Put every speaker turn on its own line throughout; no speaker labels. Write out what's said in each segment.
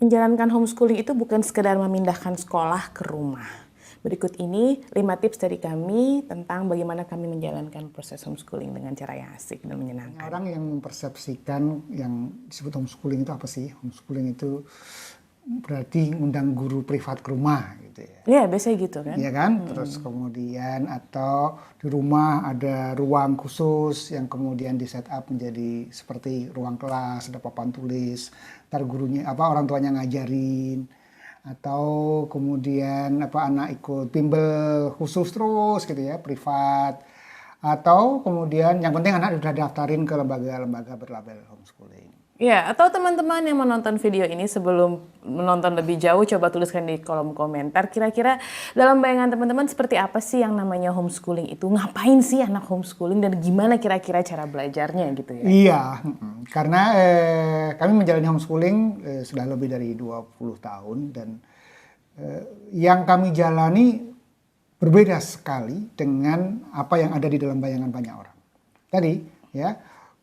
menjalankan homeschooling itu bukan sekedar memindahkan sekolah ke rumah. Berikut ini 5 tips dari kami tentang bagaimana kami menjalankan proses homeschooling dengan cara yang asik dan menyenangkan.
Orang yang mempersepsikan yang disebut homeschooling itu apa sih? Homeschooling itu berarti undang guru privat ke rumah gitu ya.
Iya, biasanya gitu kan.
Iya kan? Terus kemudian atau di rumah ada ruang khusus yang kemudian di set up menjadi seperti ruang kelas, ada papan tulis, ntar gurunya orang tuanya ngajarin, atau kemudian anak ikut bimbel khusus terus gitu ya, privat, atau kemudian yang penting anak sudah daftarin ke lembaga-lembaga berlabel homeschooling.
Ya, atau teman-teman yang menonton video ini sebelum menonton lebih jauh, coba tuliskan di kolom komentar. Kira-kira dalam bayangan teman-teman seperti apa sih yang namanya homeschooling itu? Ngapain sih anak homeschooling dan gimana kira-kira cara belajarnya gitu ya?
Iya, karena kami menjalani homeschooling sudah lebih dari 20 tahun dan yang kami jalani berbeda sekali dengan apa yang ada di dalam bayangan banyak orang. Tadi ya,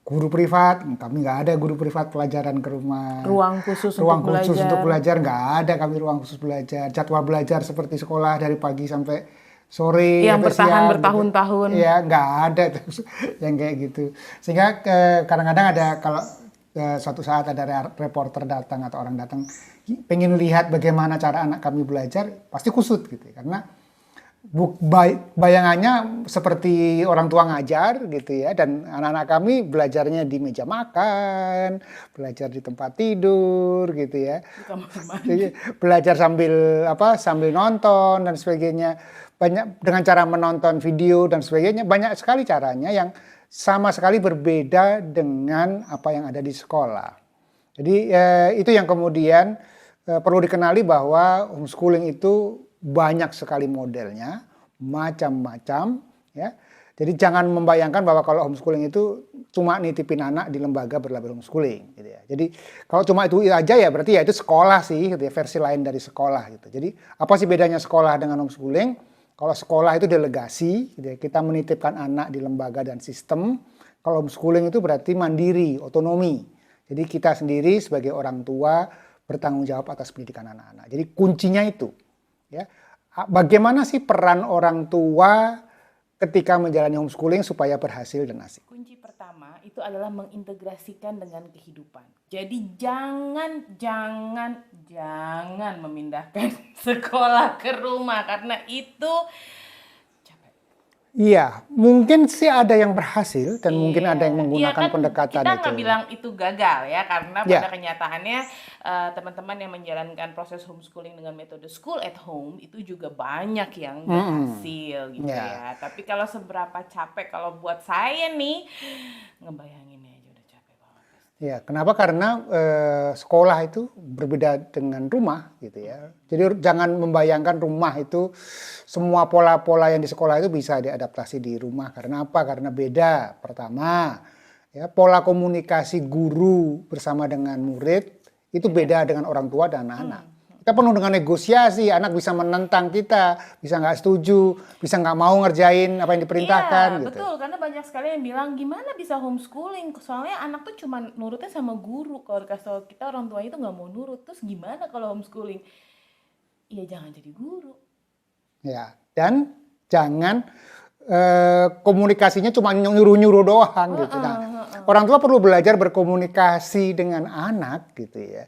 guru privat, kami nggak ada guru privat pelajaran ke rumah.
Ruang khusus
untuk belajar nggak ada kami ruang khusus belajar. Jadwal belajar seperti sekolah dari pagi sampai sore.
Yang
sampai
bertahan
siang,
bertahun-tahun.
Iya, nggak ada tuh yang kayak gitu. Sehingga kadang-kadang ada kalau suatu saat ada reporter datang atau orang datang pengen lihat bagaimana cara anak kami belajar, pasti kusut gitu. Karena bayangannya seperti orang tua ngajar gitu ya, dan anak-anak kami belajarnya di meja makan, belajar di tempat tidur gitu ya, belajar sambil nonton dan sebagainya, banyak dengan cara menonton video dan sebagainya, banyak sekali caranya yang sama sekali berbeda dengan apa yang ada di sekolah. Jadi itu yang kemudian perlu dikenali bahwa homeschooling itu banyak sekali modelnya, macam-macam ya. Jadi jangan membayangkan bahwa kalau homeschooling itu cuma nitipin anak di lembaga berlabel homeschooling gitu ya. Jadi kalau cuma itu aja ya berarti ya itu sekolah sih gitu ya, versi lain dari sekolah gitu. Jadi apa sih bedanya sekolah dengan homeschooling? Kalau sekolah itu delegasi gitu ya, kita menitipkan anak di lembaga dan sistem. Kalau homeschooling itu berarti mandiri, otonomi. Jadi kita sendiri sebagai orang tua bertanggung jawab atas pendidikan anak-anak. Jadi kuncinya itu ya. Bagaimana sih peran orang tua ketika menjalani homeschooling supaya berhasil dan asik?
Kunci pertama itu adalah mengintegrasikan dengan kehidupan. Jadi jangan memindahkan sekolah ke rumah karena itu capek.
Iya, mungkin sih ada yang berhasil dan mungkin ada yang menggunakan
kan
pendekatan
kita
itu.
Kita nggak bilang itu gagal ya, karena pada kenyataannya teman-teman yang menjalankan proses homeschooling dengan metode school at home itu juga banyak yang berhasil gitu ya. Tapi kalau seberapa capek, kalau buat saya nih ngebayanginnya aja udah capek banget.
Ya, kenapa? Karena sekolah itu berbeda dengan rumah gitu ya. Jadi jangan membayangkan rumah itu semua pola-pola yang di sekolah itu bisa diadaptasi di rumah. Karena apa? Karena beda. Pertama, ya pola komunikasi guru bersama dengan murid itu beda dengan orang tua dan anak-anak. Kita penuh dengan negosiasi, anak bisa menentang kita, bisa nggak setuju, bisa nggak mau ngerjain apa yang diperintahkan.
Iya,
gitu.
Betul, karena banyak sekali yang bilang gimana bisa homeschooling, soalnya anak tuh cuma nurutnya sama guru. Kalau dikasih tahu kita orang tuanya itu nggak mau nurut, terus gimana kalau homeschooling? Iya, jangan jadi guru.
Ya, dan jangan komunikasinya cuma nyuruh-nyuruh doang gitu. Nah, orang tua perlu belajar berkomunikasi dengan anak gitu ya.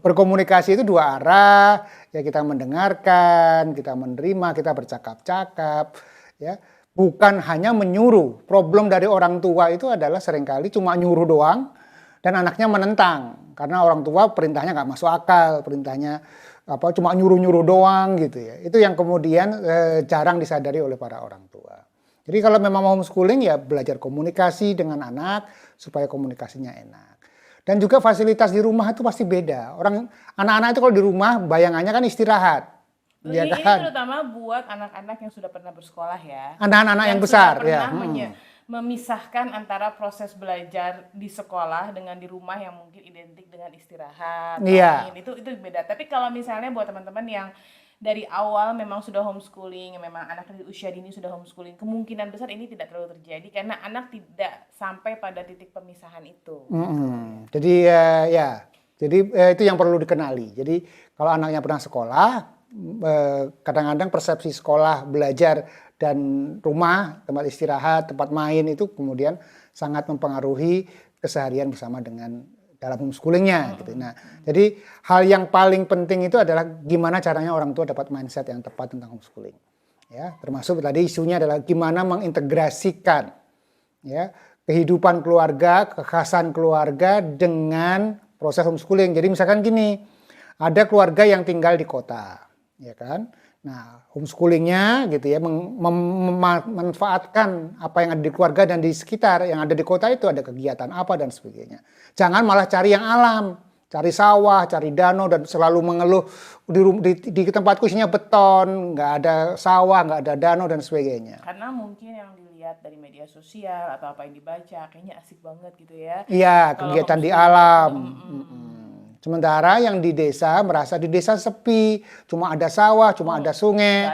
Berkomunikasi itu dua arah, ya kita mendengarkan, kita menerima, kita bercakap-cakap, ya. Bukan hanya menyuruh. Problem dari orang tua itu adalah seringkali cuma nyuruh doang dan anaknya menentang karena orang tua perintahnya nggak masuk akal, perintahnya cuma nyuruh-nyuruh doang gitu ya. Itu yang kemudian jarang disadari oleh para orang tua. Jadi kalau memang mau homeschooling ya belajar komunikasi dengan anak supaya komunikasinya enak. Dan juga fasilitas di rumah itu pasti beda. Anak-anak itu kalau di rumah bayangannya kan istirahat.
Ini terutama buat anak-anak yang sudah pernah bersekolah ya.
Anak-anak yang besar ya.
Memisahkan antara proses belajar di sekolah dengan di rumah yang mungkin identik dengan istirahat.
Iya.
Itu beda. Tapi kalau misalnya buat teman-teman yang dari awal memang sudah homeschooling, memang anak di usia dini sudah homeschooling, kemungkinan besar ini tidak terlalu terjadi karena anak tidak sampai pada titik pemisahan itu.
Jadi Jadi itu yang perlu dikenali. Jadi kalau anaknya pernah sekolah, kadang-kadang persepsi sekolah, belajar, dan rumah, tempat istirahat, tempat main itu kemudian sangat mempengaruhi keseharian bersama dengan dalam homeschoolingnya gitu. Nah, jadi hal yang paling penting itu adalah gimana caranya orang tua dapat mindset yang tepat tentang homeschooling. Ya, termasuk tadi isunya adalah gimana mengintegrasikan ya kehidupan keluarga, kekhasan keluarga dengan proses homeschooling. Jadi misalkan gini, ada keluarga yang tinggal di kota, ya kan? Nah, homeschoolingnya gitu ya, memanfaatkan apa yang ada di keluarga dan di sekitar yang ada di kota itu ada kegiatan apa dan sebagainya. Jangan malah cari yang alam, cari sawah, cari danau dan selalu mengeluh di tempatku isinya beton, nggak ada sawah, nggak ada danau dan sebagainya.
Karena mungkin yang dilihat dari media sosial atau apa yang dibaca kayaknya asik banget gitu ya.
Iya, kegiatan di alam. Sementara yang di desa merasa di desa sepi, cuma ada sawah, cuma ada sungai,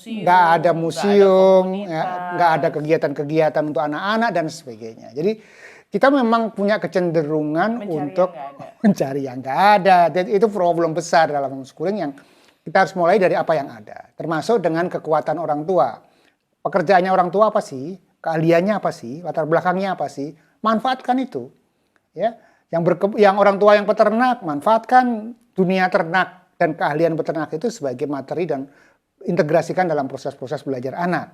nggak ada museum, nggak ada kegiatan-kegiatan untuk anak-anak dan sebagainya. Jadi kita memang punya kecenderungan untuk mencari yang nggak ada. Dan itu problem besar dalam homeschooling yang kita harus mulai dari apa yang ada. Termasuk dengan kekuatan orang tua. Pekerjaannya orang tua apa sih? Keahliannya apa sih? Latar belakangnya apa sih? Manfaatkan itu. Ya. Yang orang tua yang peternak, manfaatkan dunia ternak dan keahlian peternak itu sebagai materi dan integrasikan dalam proses-proses belajar anak.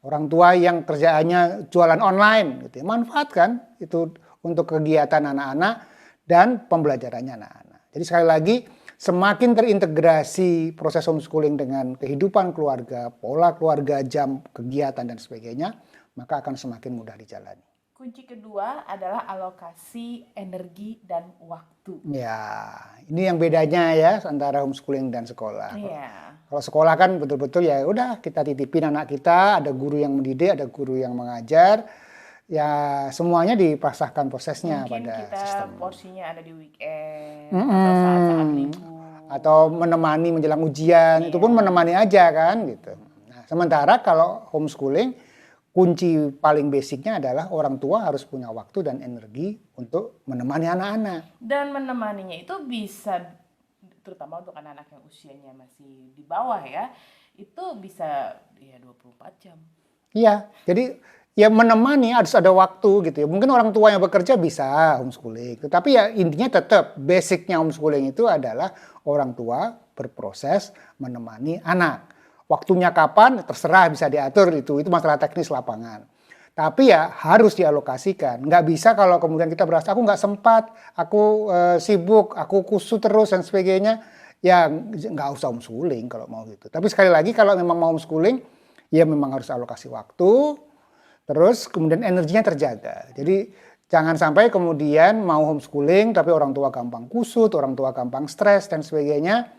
Orang tua yang kerjaannya jualan online, gitu ya, manfaatkan itu untuk kegiatan anak-anak dan pembelajarannya anak-anak. Jadi sekali lagi, semakin terintegrasi proses homeschooling dengan kehidupan keluarga, pola keluarga, jam kegiatan dan sebagainya, maka akan semakin mudah dijalani.
Kunci kedua adalah alokasi energi dan waktu.
Ya, ini yang bedanya ya antara homeschooling dan sekolah.
Iya.
Kalau sekolah kan betul-betul ya udah kita titipin anak kita, ada guru yang mendidik, ada guru yang mengajar. Ya semuanya dipasrahkan prosesnya
mungkin
pada
kita
sistem.
Porsinya ada di weekend atau saat-saat libur.
Atau menemani menjelang ujian, itu pun menemani aja kan gitu. Nah, sementara kalau homeschooling kunci paling basicnya adalah orang tua harus punya waktu dan energi untuk menemani anak-anak.
Dan menemaninya itu bisa, terutama untuk anak-anak yang usianya masih di bawah ya, itu bisa ya 24 jam.
Iya, jadi ya menemani harus ada waktu gitu ya. Mungkin orang tua yang bekerja bisa homeschooling. Tapi ya intinya tetap basicnya homeschooling itu adalah orang tua berproses menemani anak. Waktunya kapan terserah bisa diatur itu masalah teknis lapangan. Tapi ya harus dialokasikan. Nggak bisa kalau kemudian kita berasa aku nggak sempat, aku sibuk, aku kusut terus dan sebagainya. Ya nggak usah homeschooling kalau mau gitu. Tapi sekali lagi kalau memang mau homeschooling, ya memang harus alokasi waktu. Terus kemudian energinya terjaga. Jadi jangan sampai kemudian mau homeschooling tapi orang tua gampang kusut, orang tua gampang stres dan sebagainya.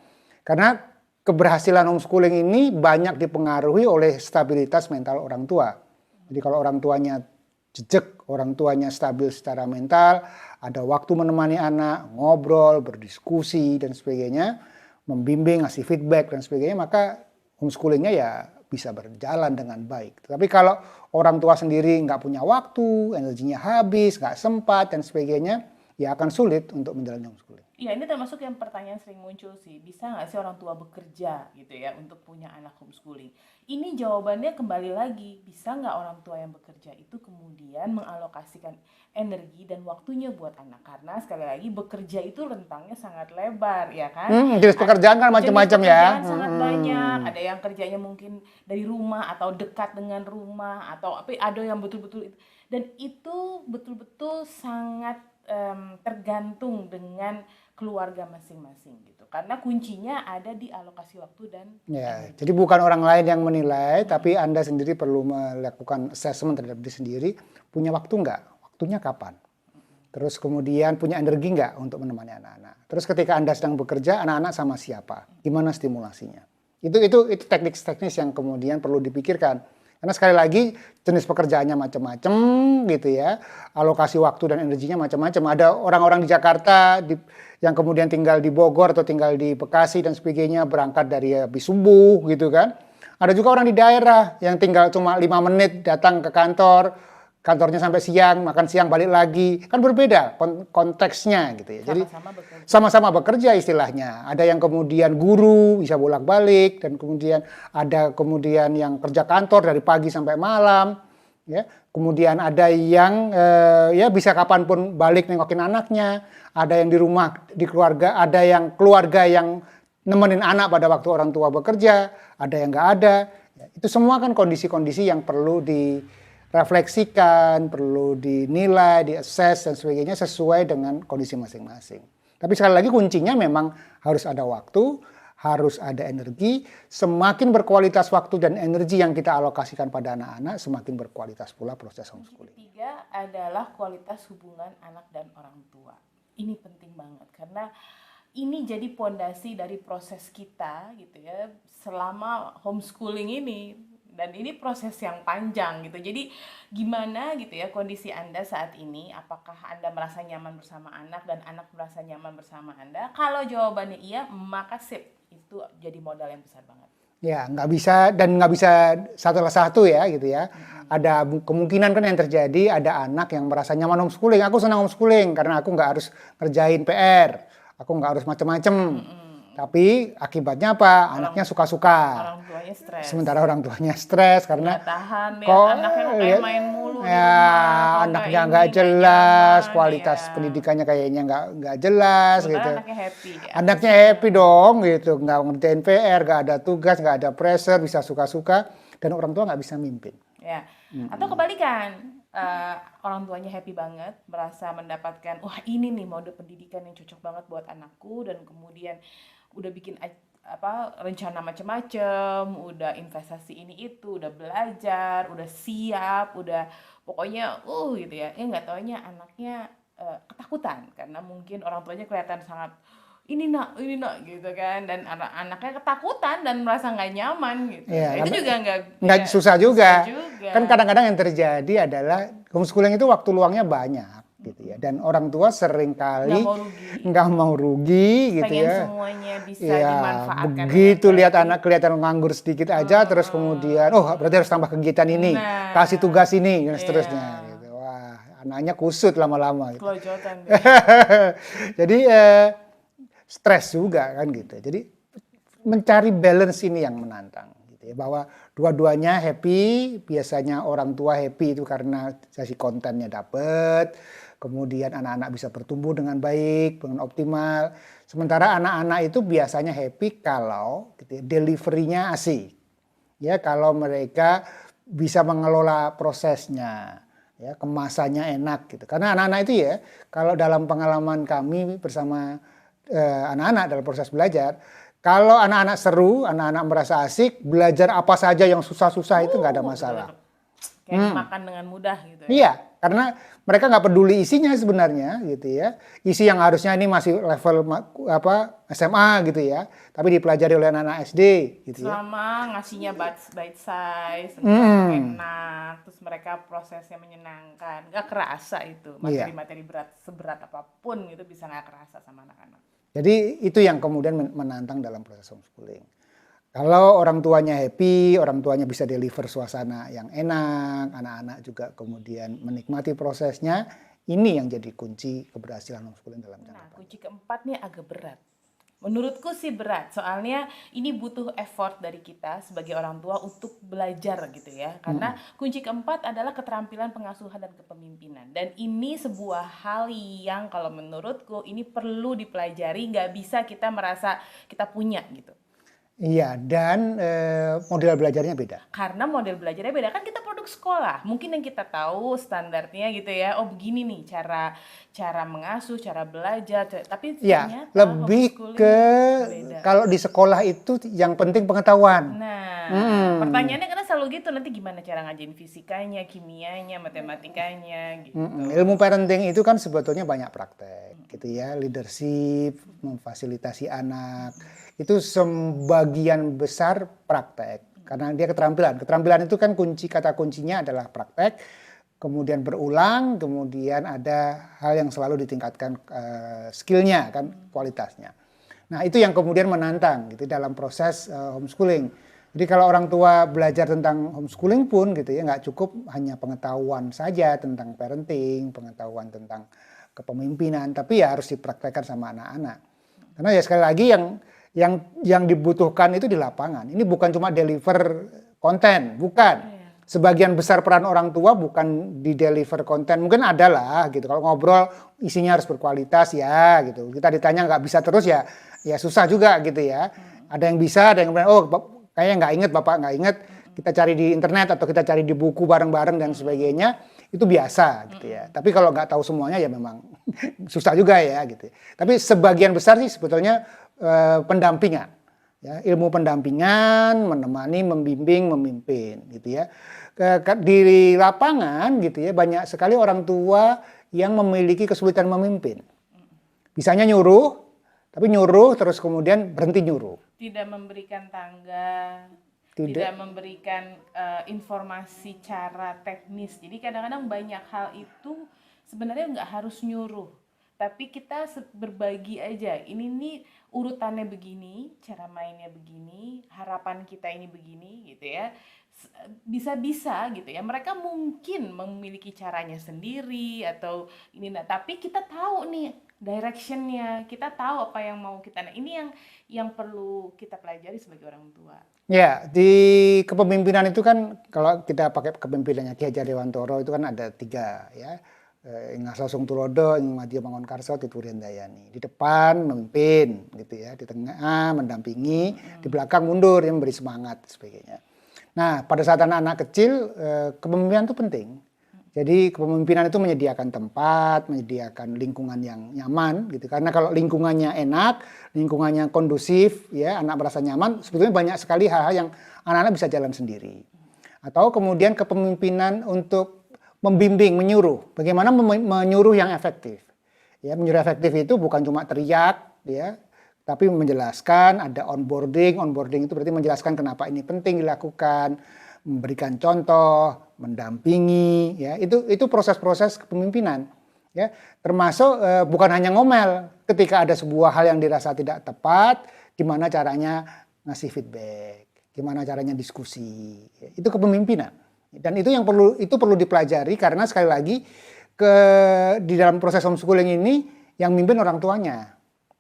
Karena keberhasilan homeschooling ini banyak dipengaruhi oleh stabilitas mental orang tua. Jadi kalau orang tuanya jejak, orang tuanya stabil secara mental, ada waktu menemani anak, ngobrol, berdiskusi dan sebagainya, membimbing, ngasih feedback dan sebagainya, maka homeschoolingnya ya bisa berjalan dengan baik. Tapi kalau orang tua sendiri nggak punya waktu, energinya habis, nggak sempat dan sebagainya, ya akan sulit untuk menjalani homeschooling.
Iya, ini termasuk yang pertanyaan sering muncul sih. Bisa nggak sih orang tua bekerja gitu ya untuk punya anak homeschooling? Ini jawabannya kembali lagi, bisa nggak orang tua yang bekerja itu kemudian mengalokasikan energi dan waktunya buat anak? Karena sekali lagi bekerja itu rentangnya sangat lebar, ya kan?
Jenis pekerjaan kan macam-macam ya.
Sangat banyak. Ada yang kerjanya mungkin dari rumah atau dekat dengan rumah atau ada yang betul-betul itu. Dan itu betul-betul sangat tergantung dengan keluarga masing-masing gitu. Karena kuncinya ada di alokasi waktu dan
ya, jadi bukan orang lain yang menilai, tapi Anda sendiri perlu melakukan assessment terhadap diri sendiri. Punya waktu nggak? Waktunya kapan? Terus kemudian punya energi nggak untuk menemani anak-anak? Terus ketika Anda sedang bekerja, anak-anak sama siapa? Gimana stimulasinya? Itu teknik-teknis yang kemudian perlu dipikirkan. Karena sekali lagi jenis pekerjaannya macam-macam gitu ya. Alokasi waktu dan energinya macam-macam. Ada orang-orang di Jakarta yang kemudian tinggal di Bogor atau tinggal di Bekasi dan sebagainya, berangkat dari habis subuh gitu kan. Ada juga orang di daerah yang tinggal cuma 5 menit datang ke kantor, kantornya sampai siang, makan siang balik lagi, kan berbeda konteksnya gitu ya. Jadi sama-sama bekerja istilahnya. Ada yang kemudian guru bisa bolak-balik, dan kemudian ada yang kerja kantor dari pagi sampai malam, ya. Kemudian ada yang ya bisa kapanpun balik nengokin anaknya, ada yang di rumah di keluarga, ada yang keluarga yang nemenin anak pada waktu orang tua bekerja, ada yang nggak ada. Ya, itu semua kan kondisi-kondisi yang perlu direfleksikan, perlu dinilai, diassess dan sebagainya sesuai dengan kondisi masing-masing. Tapi sekali lagi kuncinya memang harus ada waktu, harus ada energi. Semakin berkualitas waktu dan energi yang kita alokasikan pada anak-anak, semakin berkualitas pula proses homeschooling.
Ketiga adalah kualitas hubungan anak dan orang tua. Ini penting banget karena ini jadi pondasi dari proses kita gitu ya selama homeschooling ini, dan ini proses yang panjang gitu. Jadi gimana gitu ya kondisi Anda saat ini, apakah Anda merasa nyaman bersama anak dan anak merasa nyaman bersama Anda? Kalau jawabannya iya, maka sip, itu jadi modal yang besar banget.
Ya, nggak bisa satu ya gitu ya. Ada kemungkinan kan yang terjadi, ada anak yang merasa nyaman homeschooling. Aku senang homeschooling karena aku nggak harus ngerjain PR. Aku nggak harus macem-macem. Tapi akibatnya apa? Anaknya suka-suka.
Orang tuanya stres.
Sementara orang tuanya stres karena
nggak tahan lihat anaknya kayak main mulu.
Ya, anaknya nggak jelas, kualitas pendidikannya kayaknya nggak jelas.
Sementara
gitu.
Anaknya happy. Ya.
Anaknya happy dong gitu, nggak ngerjain PR, nggak ada tugas, nggak ada pressure, bisa suka-suka, dan orang tua nggak bisa mimpin.
Ya. Atau kebalikan. Orang tuanya happy banget, merasa mendapatkan wah ini nih mode pendidikan yang cocok banget buat anakku, dan kemudian udah bikin rencana macam-macam, udah investasi ini itu, udah belajar, udah siap, udah pokoknya gitu ya. Nggak taunya anaknya ketakutan karena mungkin orang tuanya kelihatan sangat ini nak gitu kan, dan anak-anaknya ketakutan dan merasa nggak nyaman gitu.
Ya,
itu juga
nggak susah juga. Kan kadang-kadang yang terjadi adalah homeschooling itu waktu luangnya banyak gitu ya, dan orang tua seringkali nggak mau rugi gitu. Pengen ya
semuanya bisa dimanfaatkan.
Begitu lihat anak kelihatan nganggur sedikit aja, terus kemudian berarti harus tambah kegiatan ini, kasih tugas ini dan seterusnya gitu. Wah, anaknya kusut lama-lama gitu. Jadi stres juga kan gitu. Jadi mencari balance ini yang menantang gitu ya, bahwa dua-duanya happy. Biasanya orang tua happy itu karena sisi kontennya dapet, kemudian anak-anak bisa bertumbuh dengan baik, dengan optimal. Sementara anak-anak itu biasanya happy kalau gitu ya, delivery-nya asik. Ya, kalau mereka bisa mengelola prosesnya, ya, kemasannya enak gitu. Karena anak-anak itu ya, kalau dalam pengalaman kami bersama anak-anak dalam proses belajar, kalau anak-anak seru, anak-anak merasa asik, belajar apa saja yang susah-susah itu nggak ada masalah.
Kayak makan dengan mudah gitu ya.
Iya, karena mereka nggak peduli isinya sebenarnya gitu ya. Isi yang harusnya ini masih level SMA gitu ya, tapi dipelajari oleh anak-anak SD gitu ya.
Selama ngasihnya bite size, enak, terus mereka prosesnya menyenangkan, nggak kerasa itu materi-materi berat seberat apapun gitu bisa nggak kerasa sama anak-anak.
Jadi itu yang kemudian menantang dalam proses homeschooling. Kalau orang tuanya happy, orang tuanya bisa deliver suasana yang enak, anak-anak juga kemudian menikmati prosesnya, ini yang jadi kunci keberhasilan homeschooling dalam jangka panjang.
Kunci keempat nih agak berat. Menurutku sih berat, soalnya ini butuh effort dari kita sebagai orang tua untuk belajar gitu ya. Karena kunci keempat adalah keterampilan pengasuhan dan kepemimpinan. Dan ini sebuah hal yang kalau menurutku ini perlu dipelajari, nggak bisa kita merasa kita punya gitu.
Iya, dan model belajarnya beda.
Karena model belajarnya beda, kan kita produk sekolah. Mungkin yang kita tahu standarnya gitu ya, begini nih cara mengasuh, cara belajar, tapi
ya, lebih ke beda. Kalau di sekolah itu yang penting pengetahuan.
Nah, pertanyaannya karena selalu gitu, nanti gimana cara ngajarin fisikanya, kimianya, matematikanya gitu.
Ilmu parenting itu kan sebetulnya banyak praktek gitu ya, leadership, memfasilitasi anak. Itu sebagian besar praktek karena dia keterampilan itu kan kata kuncinya adalah praktek, kemudian berulang, kemudian ada hal yang selalu ditingkatkan skillnya kan, kualitasnya. Nah itu yang kemudian menantang gitu dalam proses homeschooling. Jadi kalau orang tua belajar tentang homeschooling pun gitu ya, nggak cukup hanya pengetahuan saja tentang parenting, pengetahuan tentang kepemimpinan, tapi ya harus dipraktekkan sama anak-anak. Karena ya sekali lagi yang dibutuhkan itu di lapangan. Ini bukan cuma deliver konten, bukan. Sebagian besar peran orang tua bukan di deliver konten, mungkin ada lah gitu. Kalau ngobrol isinya harus berkualitas ya gitu. Kita ditanya nggak bisa terus ya susah juga gitu ya. Ada yang bisa, ada yang oh kayaknya nggak inget, Bapak nggak inget, kita cari di internet atau kita cari di buku bareng-bareng dan sebagainya, itu biasa gitu ya. Tapi kalau nggak tahu semuanya ya memang susah juga ya gitu. Tapi sebagian besar sih sebetulnya pendampingan, ya, ilmu pendampingan, menemani, membimbing, memimpin gitu ya. Di lapangan gitu ya banyak sekali orang tua yang memiliki kesulitan memimpin. Bisanya nyuruh, tapi nyuruh terus kemudian berhenti nyuruh.
Tidak memberikan tangga, tidak memberikan informasi cara teknis. Jadi kadang-kadang banyak hal itu sebenarnya nggak harus nyuruh, tapi kita berbagi aja. Ini nih urutannya begini, cara mainnya begini, harapan kita ini begini gitu ya. Bisa-bisa gitu ya. Mereka mungkin memiliki caranya sendiri atau ini, nah, tapi kita tahu nih directionnya, kita tahu apa yang mau kita. Nah, ini yang perlu kita pelajari sebagai orang tua.
Ya, di kepemimpinan itu kan kalau kita pakai kepemimpinannya Ki Hajar Dewantara itu kan ada 3 ya. Ing Asal Tulodo, Ing Madya Mangunkarso, Titurian Dayani. Di depan memimpin gitu ya, di tengah mendampingi, di belakang mundur yang memberi semangat sebagainya. Nah, pada saat anak-anak kecil kepemimpinan itu penting. Jadi kepemimpinan itu menyediakan tempat, menyediakan lingkungan yang nyaman gitu. Karena kalau lingkungannya enak, lingkungannya kondusif, ya anak merasa nyaman, sebetulnya banyak sekali hal-hal yang anak-anak bisa jalan sendiri. Atau kemudian kepemimpinan untuk membimbing, menyuruh. Bagaimana menyuruh yang efektif. Ya, menyuruh efektif itu bukan cuma teriak, ya, tapi menjelaskan, ada onboarding. Onboarding itu berarti menjelaskan kenapa ini penting dilakukan, memberikan contoh, mendampingi, ya itu proses-proses kepemimpinan, ya termasuk bukan hanya ngomel ketika ada sebuah hal yang dirasa tidak tepat, gimana caranya ngasih feedback, gimana caranya diskusi, ya, itu kepemimpinan dan itu yang perlu dipelajari karena sekali lagi di dalam proses homeschooling ini yang mimpin orang tuanya.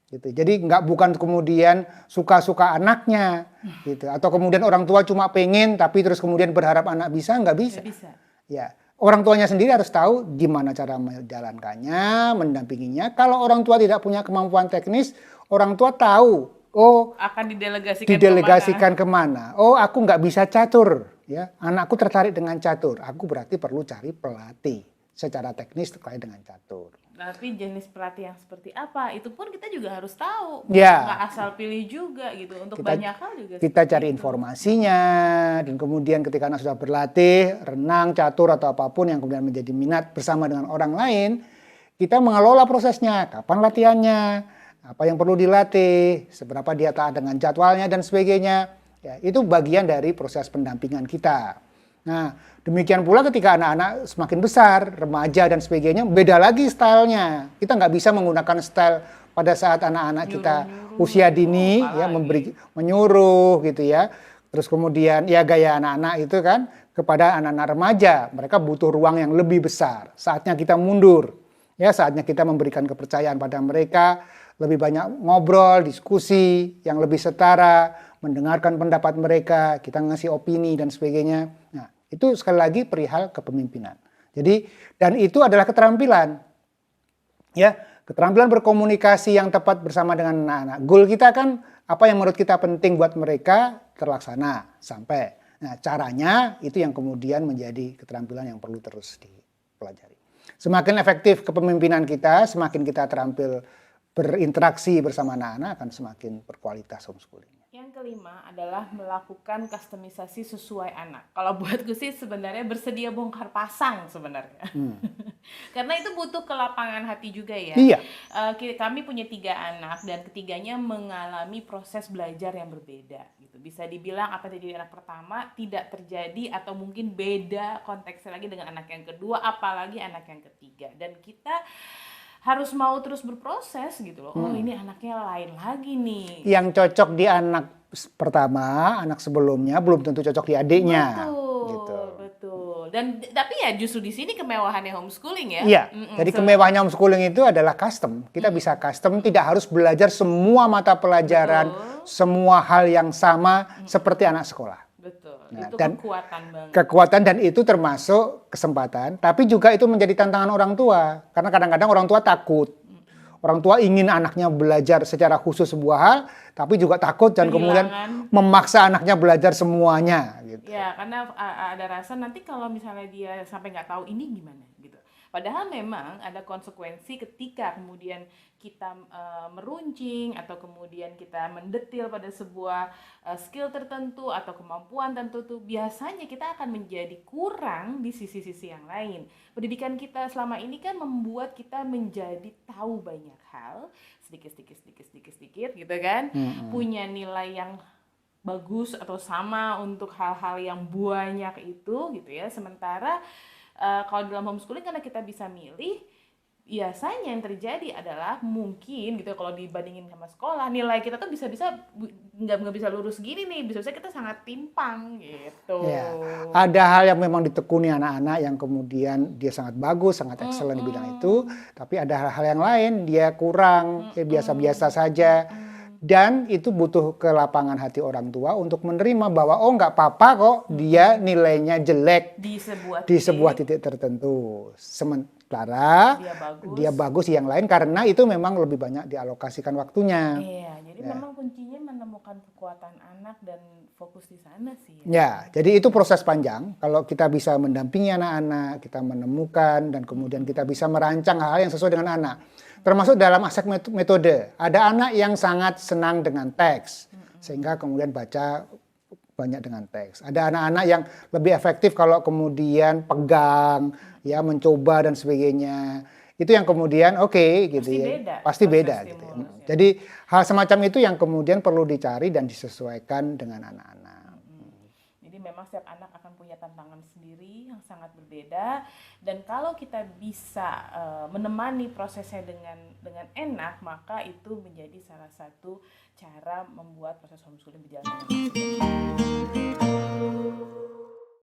Gitu. Jadi bukan kemudian suka-suka anaknya gitu atau kemudian orang tua cuma pengen tapi terus kemudian berharap anak bisa, nggak bisa. Ya, orang tuanya sendiri harus tahu gimana cara menjalankannya, mendampinginya. Kalau orang tua tidak punya kemampuan teknis, orang tua tahu
akan
didelegasikan kemana. Oh, aku nggak bisa catur, ya. Anakku tertarik dengan catur. Aku berarti perlu cari pelatih secara teknis terkait dengan catur.
Tapi jenis pelatih yang seperti apa, itu pun kita juga harus tahu.
Ya.
Nggak asal pilih juga gitu. Untuk banyak hal juga.
Kita cari informasinya, dan kemudian ketika anak sudah berlatih, renang, catur, atau apapun yang kemudian menjadi minat bersama dengan orang lain, kita mengelola prosesnya, kapan latihannya, apa yang perlu dilatih, seberapa dia taat dengan jadwalnya, dan sebagainya. Ya, itu bagian dari proses pendampingan kita. Nah, demikian pula ketika anak-anak semakin besar, remaja dan sebagainya, beda lagi stylenya. Kita nggak bisa menggunakan style pada saat anak-anak kita usia dini, ya menyuruh gitu ya. Terus kemudian ya gaya anak-anak itu kan kepada anak-anak remaja, mereka butuh ruang yang lebih besar. Saatnya kita mundur, ya saatnya kita memberikan kepercayaan pada mereka, lebih banyak ngobrol, diskusi yang lebih setara, mendengarkan pendapat mereka, kita ngasih opini dan sebagainya. Nah, itu sekali lagi perihal kepemimpinan. Jadi dan itu adalah keterampilan. Ya, keterampilan berkomunikasi yang tepat bersama dengan anak-anak. Goal kita kan apa yang menurut kita penting buat mereka terlaksana sampai. Nah, caranya itu yang kemudian menjadi keterampilan yang perlu terus dipelajari. Semakin efektif kepemimpinan kita, semakin kita terampil berinteraksi bersama anak-anak akan semakin berkualitas homeschooling.
Yang kelima adalah melakukan kustomisasi sesuai anak. Kalau buatku sih sebenarnya bersedia bongkar pasang sebenarnya. Karena itu butuh kelapangan hati juga ya.
Iya.
Kami punya 3 anak dan ketiganya mengalami proses belajar yang berbeda. Gitu. Bisa dibilang apa yang terjadi anak pertama tidak terjadi atau mungkin beda konteksnya lagi dengan anak yang kedua, apalagi anak yang ketiga. Dan kita harus mau terus berproses gitu loh. Oh, ini anaknya lain lagi nih.
Yang cocok di anak pertama, anak sebelumnya belum tentu cocok di adiknya.
Betul,
Gitu.
betul. Dan tapi ya justru di sini kemewahannya homeschooling ya.
Iya, jadi kemewahannya homeschooling itu adalah custom. Kita bisa custom, tidak harus belajar semua mata pelajaran, semua hal yang sama seperti anak sekolah.
Betul.
Nah,
Itu
dan
kekuatan banget.
Kekuatan dan itu termasuk kesempatan, tapi juga itu menjadi tantangan orang tua. Karena kadang-kadang orang tua takut. Orang tua ingin anaknya belajar secara khusus sebuah hal, tapi juga takut dan kemudian memaksa anaknya belajar semuanya. Gitu.
Ya, karena ada rasa nanti kalau misalnya dia sampai nggak tahu ini gimana gitu. Padahal memang ada konsekuensi ketika kemudian kita meruncing atau kemudian kita mendetil pada sebuah skill tertentu atau kemampuan tertentu, biasanya kita akan menjadi kurang di sisi-sisi yang lain. Pendidikan kita selama ini kan membuat kita menjadi tahu banyak hal, sedikit gitu kan, punya nilai yang bagus atau sama untuk hal-hal yang banyak itu gitu ya. Sementara kalau dalam homeschooling karena kita bisa milih, biasanya yang terjadi adalah mungkin gitu kalau dibandingin sama sekolah, nilai kita tuh bisa-bisa nggak bisa lurus gini nih, bisa-bisa kita sangat timpang gitu.
Ya, ada hal yang memang ditekuni anak-anak yang kemudian dia sangat bagus, sangat excellent di bidang itu, tapi ada hal-hal yang lain dia kurang, biasa-biasa saja. Dan itu butuh kelapangan hati orang tua untuk menerima bahwa oh nggak apa-apa kok dia nilainya jelek di sebuah titik tertentu. Sementara dia bagus yang lain karena itu memang lebih banyak dialokasikan waktunya.
Iya, jadi memang kuncinya menemukan kekuatan anak dan fokus di sana sih.
Ya, jadi itu proses panjang. Kalau kita bisa mendampingi anak-anak, kita menemukan dan kemudian kita bisa merancang hal-hal yang sesuai dengan anak. Termasuk dalam aspek metode. Ada anak yang sangat senang dengan teks, sehingga kemudian baca banyak dengan teks. Ada anak-anak yang lebih efektif kalau kemudian pegang, ya mencoba dan sebagainya. Itu yang kemudian gitu pasti beda gitu. Ya. Jadi hal semacam itu yang kemudian perlu dicari dan disesuaikan dengan anak-anak.
Jadi memang setiap anak akan punya tantangan sendiri yang sangat berbeda, dan kalau kita bisa menemani prosesnya dengan enak, maka itu menjadi salah satu cara membuat proses homeschooling berjalan dengan baik.